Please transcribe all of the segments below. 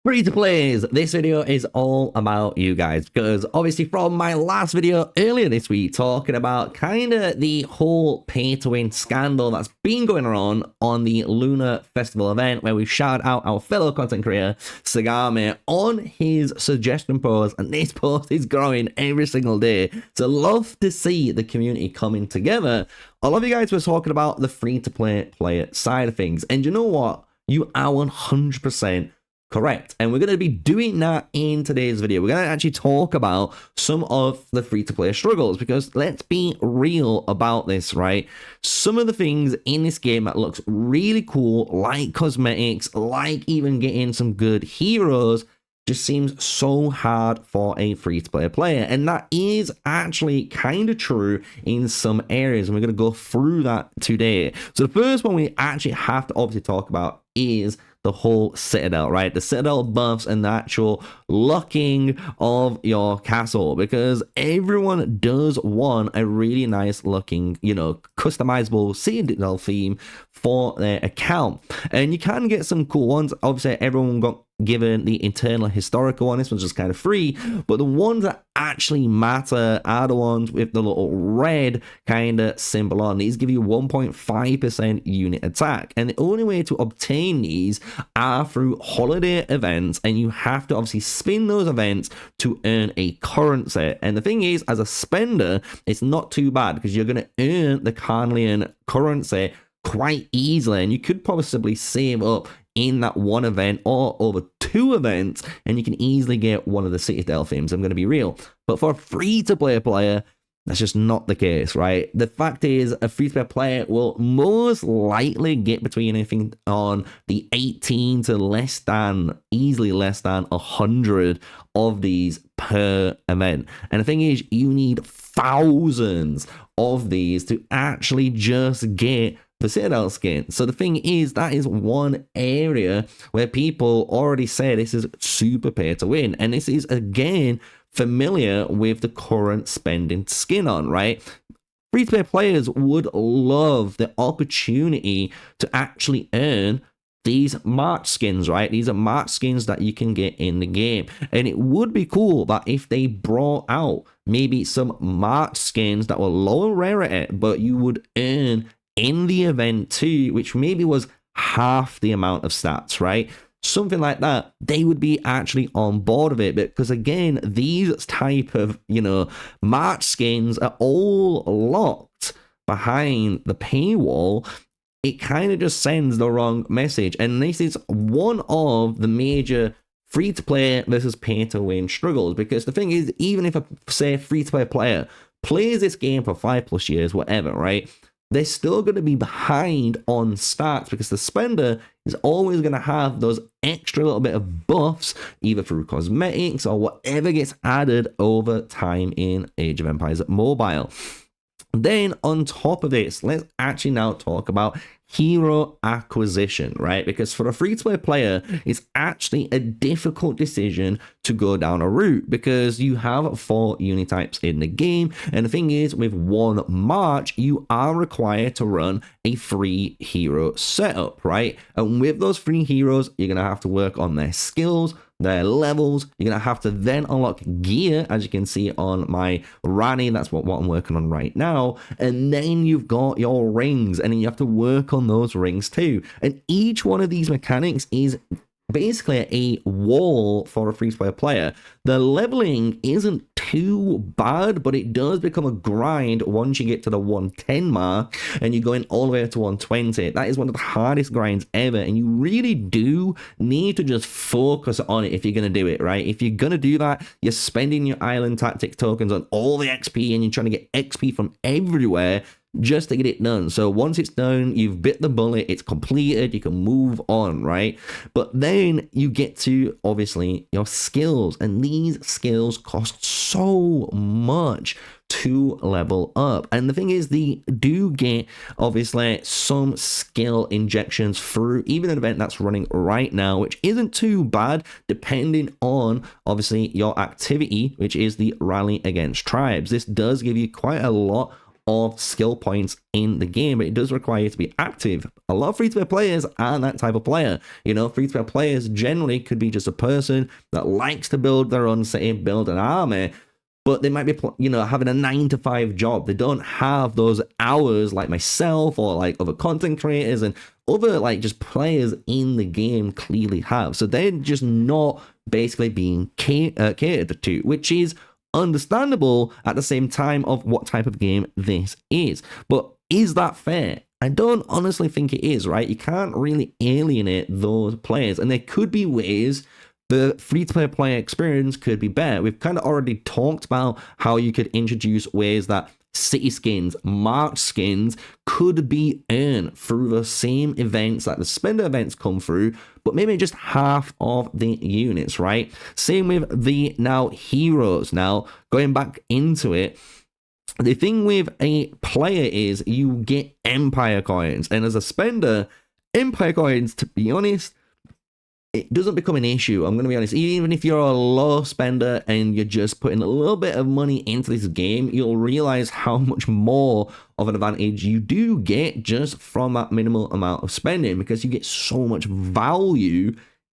Free to plays, this video is all about you guys because obviously from my last video earlier this week talking about kind of the whole pay to win scandal that's been going on the Lunar Festival event where we shout out our fellow content creator Sagame on his suggestion post, and this post is growing every single day. So love to see the community coming together. A lot of you guys were talking about the free to play player side of things, and you know what? You are 100% correct. And we're going to be doing that in today's video. We're going to actually talk about some of the free-to-play struggles because let's be real about this, right? Some of the things in this game that looks really cool, like cosmetics, like even getting some good heroes, just seems so hard for a free-to-play player. And that is actually kind of true in some areas. And we're going to go through that today. So the first one we actually have to obviously talk about is the whole citadel, right? The citadel buffs and the actual locking of your castle, because everyone does want a really nice looking, you know, customizable citadel theme for their account. And you can get some cool ones. Obviously, everyone got given the internal historical one. This one's just kind of free, but the ones that actually matter are the ones with the little red kind of symbol on. These give you 1.5% unit attack, and the only way to obtain these are through holiday events, and you have to obviously spin those events to earn a currency. And the thing is, as a spender, it's not too bad because you're going to earn the Carnelian currency quite easily, and you could possibly save up in that one event or over two events, and you can easily get one of the Citadel themes. I'm going to be real. But for a free-to-play player, that's just not the case, right? The fact is, a free-to-play player will most likely get between anything on the 18 to easily less than 100 of these per event. And the thing is, you need thousands of these to actually just get the Citadel skin. So the thing is, that is one area where people already say this is super pay to win. And this is, again, familiar with the current spending skin on, right? Free-to-play players would love the opportunity to actually earn these March skins, right? These are March skins that you can get in the game. And it would be cool that if they brought out maybe some March skins that were lower rarity, but you would earn in the event too, which maybe was half the amount of stats, right? Something like that, they would be actually on board with it. Because again, these type of, you know, March skins are all locked behind the paywall. It kind of just sends the wrong message. And this is one of the major free-to-play versus pay-to-win struggles. Because the thing is, even if a, say, free-to-play player plays this game for 5+ years, whatever, right? They're still going to be behind on stats because the spender is always going to have those extra little bit of buffs, either through cosmetics or whatever gets added over time in Age of Empires Mobile. Then on top of this, let's actually now talk about hero acquisition, right? Because for a free-to-play player, it's actually a difficult decision to go down a route because you have 4 unit types in the game. And the thing is, with one March, you are required to run a free hero setup, right? And with those free heroes, you're going to have to work on their skills, their levels. You're going to have to then unlock gear, as you can see on my Rani. That's what I'm working on right now. And then you've got your rings, and then you have to work on those rings too. And each one of these mechanics is basically a wall for a free-to-play player. The leveling isn't too bad, but it does become a grind once you get to the 110 mark and you're going all the way to 120. That is one of the hardest grinds ever, and you really do need to just focus on it if you're going to do it, right? If you're going to do that, you're spending your island tactic tokens on all the XP and you're trying to get XP from everywhere just to get it done. So once it's done, you've bit the bullet, it's completed, you can move on, right? But then you get to obviously your skills, and these skills cost so much to level up. And the thing is, they do get obviously some skill injections through even an event that's running right now, which isn't too bad depending on obviously your activity, which is the rally against tribes. This does give you quite a lot of skill points in the game, but it does require you to be active. A lot of free-to-play players aren't that type of player. You know, free-to-play players generally could be just a person that likes to build their own city, build an army, but they might be, you know, having a 9-to-5 job. They don't have those hours like myself or like other content creators and other like just players in the game clearly have. So they're just not basically being catered to, which is understandable at the same time of what type of game this is. But is that fair? I don't honestly think it is, right? You can't really alienate those players, and there could be ways the free-to-play player experience could be better. We've kind of already talked about how you could introduce ways that city skins, March skins could be earned through the same events that the spender events come through, but maybe just half of the units, right? Same with the now heroes. Now, going back into it, the thing with a player is you get empire coins, and as a spender, empire coins, to be honest, it doesn't become an issue. I'm going to be honest. Even if you're a low spender and you're just putting a little bit of money into this game, you'll realize how much more of an advantage you do get just from that minimal amount of spending, because you get so much value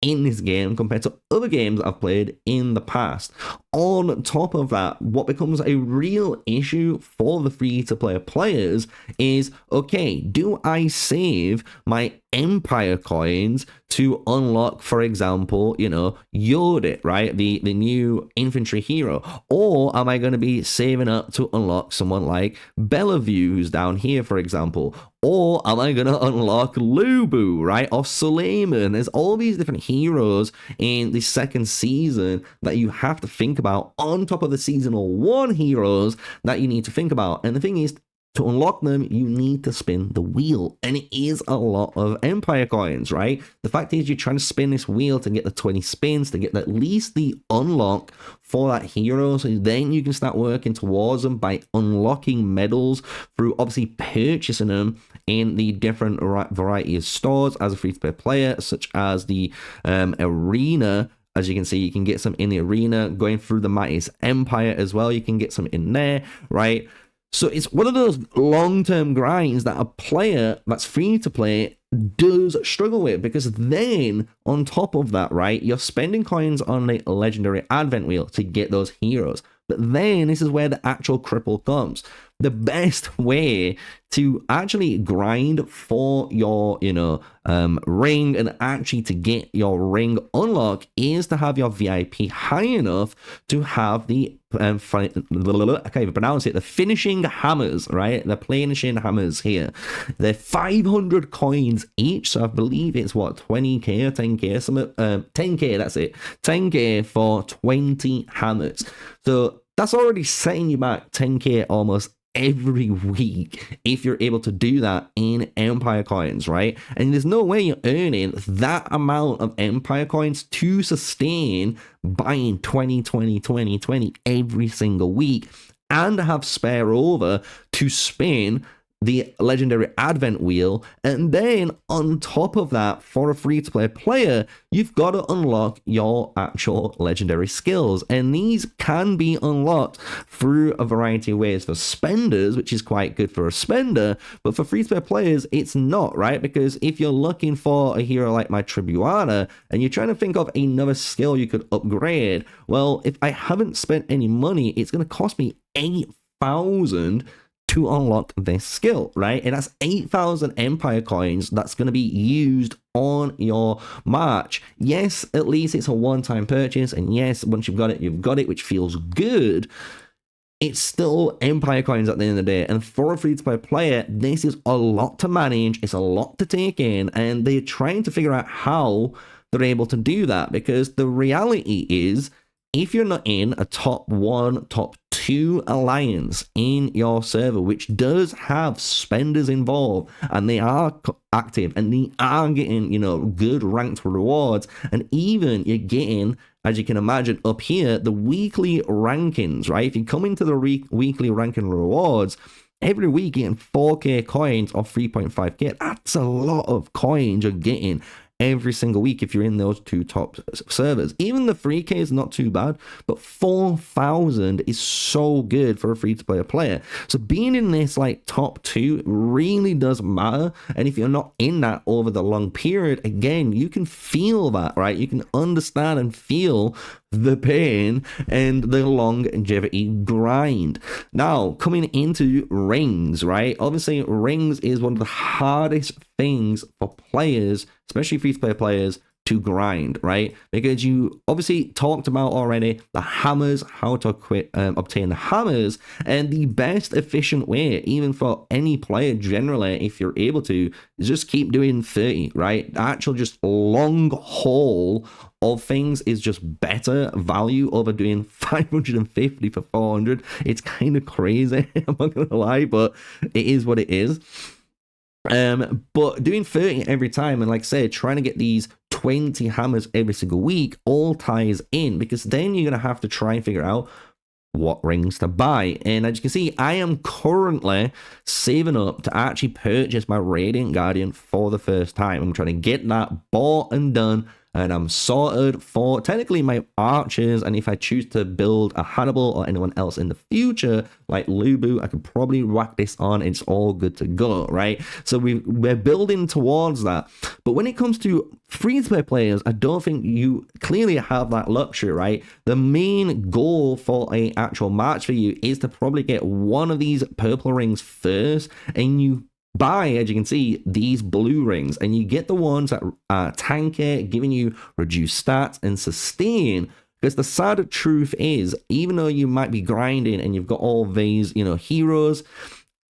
in this game compared to other games I've played in the past. On top of that, what becomes a real issue for the free-to-play players is, okay, do I save my empire coins to unlock, for example, you know, Yodit, right? The new infantry hero. Or am I going to be saving up to unlock someone like Bellevue, who's down here, for example? Or am I going to unlock Lubu, right? Or Suleiman? There's all these different heroes in the second season that you have to think about on top of the seasonal 1 heroes that you need to think about. And the thing is, to unlock them, you need to spin the wheel, and it is a lot of empire coins, right? The fact is, you're trying to spin this wheel to get the 20 spins to get at least the unlock for that hero, so then you can start working towards them by unlocking medals through obviously purchasing them in the different variety of stores as a free-to-play player, such as the arena. As you can see, you can get some in the arena. Going through the Mightiest Empire as well, you can get some in there, right? So it's one of those long-term grinds that a player that's free to play does struggle with, because then on top of that, right, you're spending coins on the legendary advent wheel to get those heroes. But then this is where the actual cripple comes. The best way to actually grind for your, you know, ring and actually to get your ring unlock is to have your VIP high enough to have the I can't even pronounce it, the finishing hammers, right? The finishing hammers here. They're 500 coins each, so I believe it's what, 20k or 10k, something, 10k, that's it, 10k for 20 hammers. So that's already setting you back 10k almost every week if you're able to do that in empire coins, right? And there's no way you're earning that amount of empire coins to sustain buying 20 every single week and have spare over to spin the legendary advent wheel. And then on top of that, for a free-to-play player, you've got to unlock your actual legendary skills, and these can be unlocked through a variety of ways for spenders, which is quite good for a spender, but for free-to-play players it's not, right? Because if you're looking for a hero like my Tribuana and you're trying to think of another skill you could upgrade, well, if I haven't spent any money, it's going to cost me 8,000 to unlock this skill, right? And that's 8,000 empire coins that's going to be used on your march. Yes, at least it's a one-time purchase, and yes, once you've got it, which feels good. It's still empire coins at the end of the day, and for a free-to-play player, this is a lot to manage, it's a lot to take in, and they're trying to figure out how they're able to do that, because the reality is, if you're not in a top 1, top 2 alliance in your server, which does have spenders involved, and they are active, and they are getting, you know, good ranked rewards, and even you're getting, as you can imagine up here, the weekly rankings, right? If you come into the weekly ranking rewards, every week you're getting 4k coins or 3.5k. That's a lot of coins you're getting every single week if you're in those 2 top servers. Even the 3K is not too bad, but 4,000 is so good for a free-to-play player. So being in this like top 2 really does matter. And if you're not in that over the long period, again, you can feel that, right? You can understand and feel the pain and the longevity grind. Now, coming into rings, right? Obviously, rings is one of the hardest things for players, especially free-to-play players, to grind, right? Because you obviously talked about already the hammers, how to obtain the hammers, and the best efficient way, even for any player generally, if you're able to, is just keep doing 30, right? The actual just long haul of things is just better value over doing 550 for 400. It's kind of crazy, I'm not gonna lie, but it is what it is. But doing 30 every time, and like I say, trying to get these 20 hammers every single week all ties in, because then you're gonna have to try and figure out what rings to buy. And as you can see, I am currently saving up to actually purchase my Radiant Guardian for the first time. I'm trying to get that bought and done, and I'm sorted for technically my archers. And if I choose to build a Hannibal or anyone else in the future, like Lubu, I could probably whack this on. It's all good to go, right? So we're building towards that. But when it comes to free-to-play players, I don't think you clearly have that luxury, right? The main goal for a actual match for you is to probably get one of these purple rings first, and you buy, as you can see, these blue rings, and you get the ones that are tanky, giving you reduced stats and sustain. Because the sad truth is, even though you might be grinding and you've got all these, you know, heroes,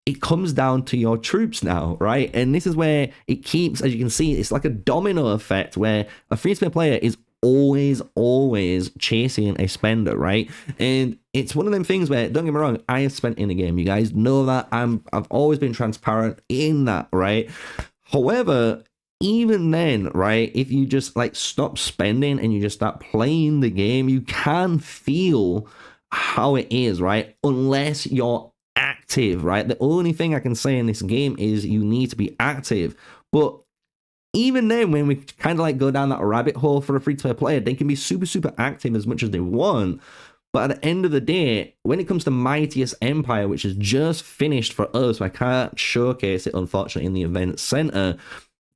it comes down to your troops now, right? And this is where it keeps, as you can see, it's like a domino effect where a free-to-play player is always chasing a spender, right? And it's one of them things where, don't get me wrong, I have spent in the game. You guys know that. I've always been transparent in that, right? However, even then, right, if you just like stop spending and you just start playing the game, you can feel how it is, right? Unless you're active, right? The only thing I can say in this game is you need to be active. But even then, when we kind of like go down that rabbit hole for a free-to-play player, they can be super active as much as they want. But at the end of the day, when it comes to Mightiest Empire, which is just finished for us, so I can't showcase it, unfortunately, in the event center,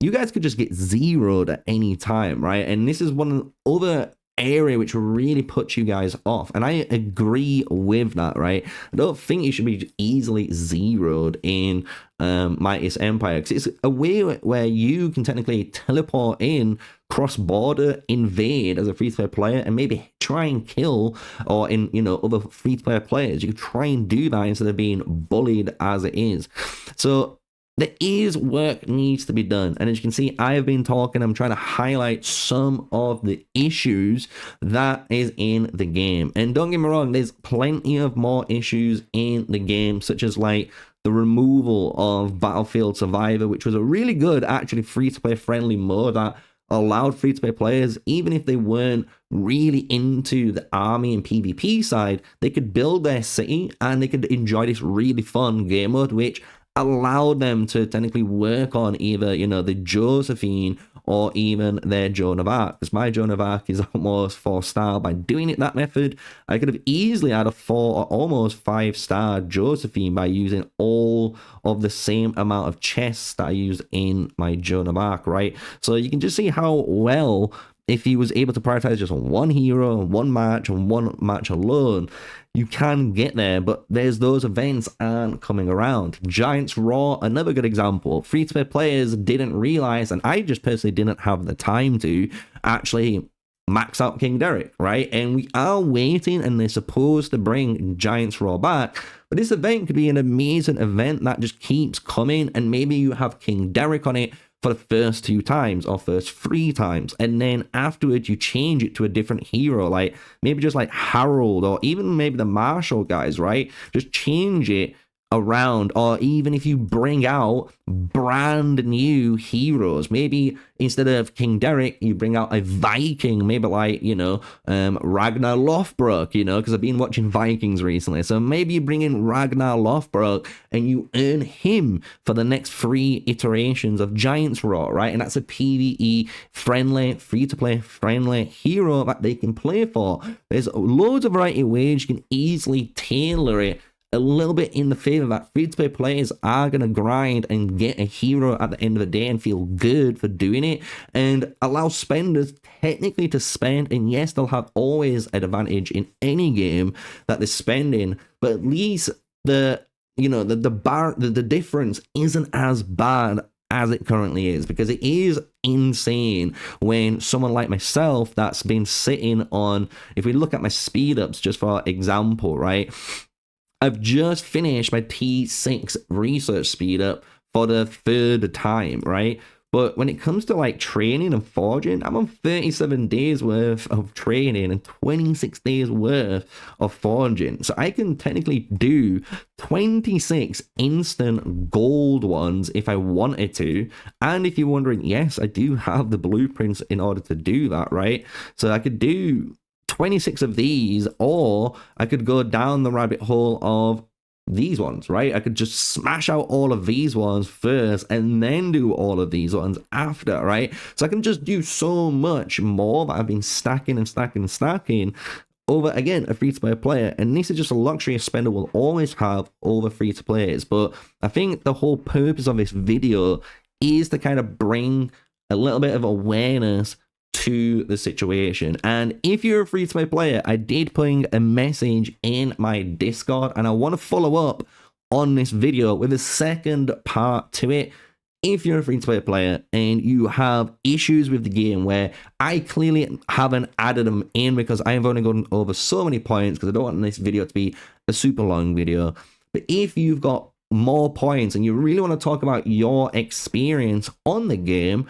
you guys could just get zeroed at any time, right? And this is one other area which really puts you guys off, and I agree with that, right? I don't think you should be easily zeroed in Mightiest Empire, because it's a way where you can technically teleport in, cross-border, invade as a free-to-play player, and maybe try and kill, or in, you know, other free-to-play players. You can try and do that instead of being bullied as it is. So there is work needs to be done, and as you can see, I have been talking, I'm trying to highlight some of the issues that is in the game. And don't get me wrong, there's plenty of more issues in the game, such as like the removal of Battlefield Survivor, which was a really good, actually free-to-play friendly mode that allowed free-to-play players, even if they weren't really into the army and PvP side, they could build their city and they could enjoy this really fun game mode, which allowed them to technically work on either, you know, the Josephine or even their Joan of Arc, because my Joan of Arc is almost 4-star. By doing it that method, I could have easily had a 4 or almost 5-star Josephine by using all of the same amount of chests that I used in my Joan of Arc, right? So you can just see how well, if he was able to prioritize just one hero, one match, and one match alone, you can get there. But there's those events aren't coming around. Giants Raw, another good example. Free-to-play players didn't realize, and I just personally didn't have the time to actually max out King Derek, right? And we are waiting, and they're supposed to bring Giants Raw back. But this event could be an amazing event that just keeps coming, and maybe you have King Derek on it for the first 2 times or first 3 times, and then afterwards you change it to a different hero, like maybe just like Harold, or even maybe the Marshall guys, right? Just change it around, or even if you bring out brand new heroes, maybe instead of King Derek, you bring out a Viking, maybe like, you know, Ragnar Lothbrok, you know, because I've been watching Vikings recently. So maybe you bring in Ragnar Lothbrok and you earn him for the next 3 iterations of Giants Roar, right? And that's a PvE friendly, free-to-play friendly hero that they can play for. There's loads of variety of ways you can easily tailor it a little bit in the favor that free-to-play players are going to grind and get a hero at the end of the day and feel good for doing it, and allow spenders technically to spend. And yes, they'll have always an advantage in any game that they're spending, but at least the, you know, the difference isn't as bad as it currently is, because it is insane when someone like myself that's been sitting on, if we look at my speed ups just for example, right, I've just finished my T6 research speed up for the 3rd time, right? But when it comes to like training and forging, I'm on 37 days worth of training and 26 days worth of forging. So I can technically do 26 instant gold ones if I wanted to. And if you're wondering, yes, I do have the blueprints in order to do that, right? So I could do 26 of these, or I could go down the rabbit hole of these ones, right? I could just smash out all of these ones first and then do all of these ones after, right? So I can just do so much more that I've been stacking and stacking and stacking over, again, a free-to-play player. And this is just a luxury a spender will always have over free-to-players. But I think the whole purpose of this video is to kind of bring a little bit of awareness to the situation. And if you're a free-to-play player, I did put a message in my Discord, and I want to follow up on this video with a second part to it. If you're a free-to-play player and you have issues with the game where I clearly haven't added them in because I have only gone over so many points, because I don't want this video to be a super long video, but if you've got more points and you really want to talk about your experience on the game,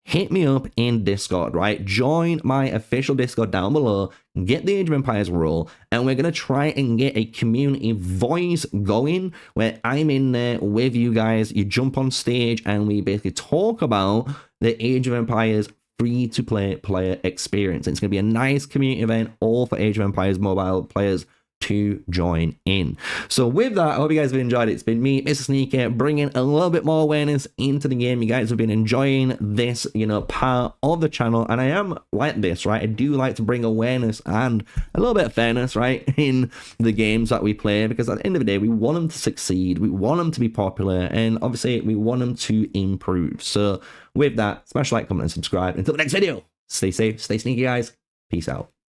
hit me up in Discord, right? Join my official Discord down below, get the Age of Empires role, and we're going to try and get a community voice going where I'm in there with you guys. You jump on stage and we basically talk about the Age of Empires free-to-play player experience. And it's going to be a nice community event, all for Age of Empires mobile players to join in. So with that, I hope you guys have enjoyed it. It's been me, MrSneakyy, bringing a little bit more awareness into the game. You guys have been enjoying this, you know, part of the channel, and I am like this, right? I do like to bring awareness and a little bit of fairness, right, in the games that we play, because at the end of the day, we want them to succeed, we want them to be popular, and obviously we want them to improve. So with that, smash like, comment, and subscribe. Until the next video, stay safe, stay sneaky, guys. Peace out.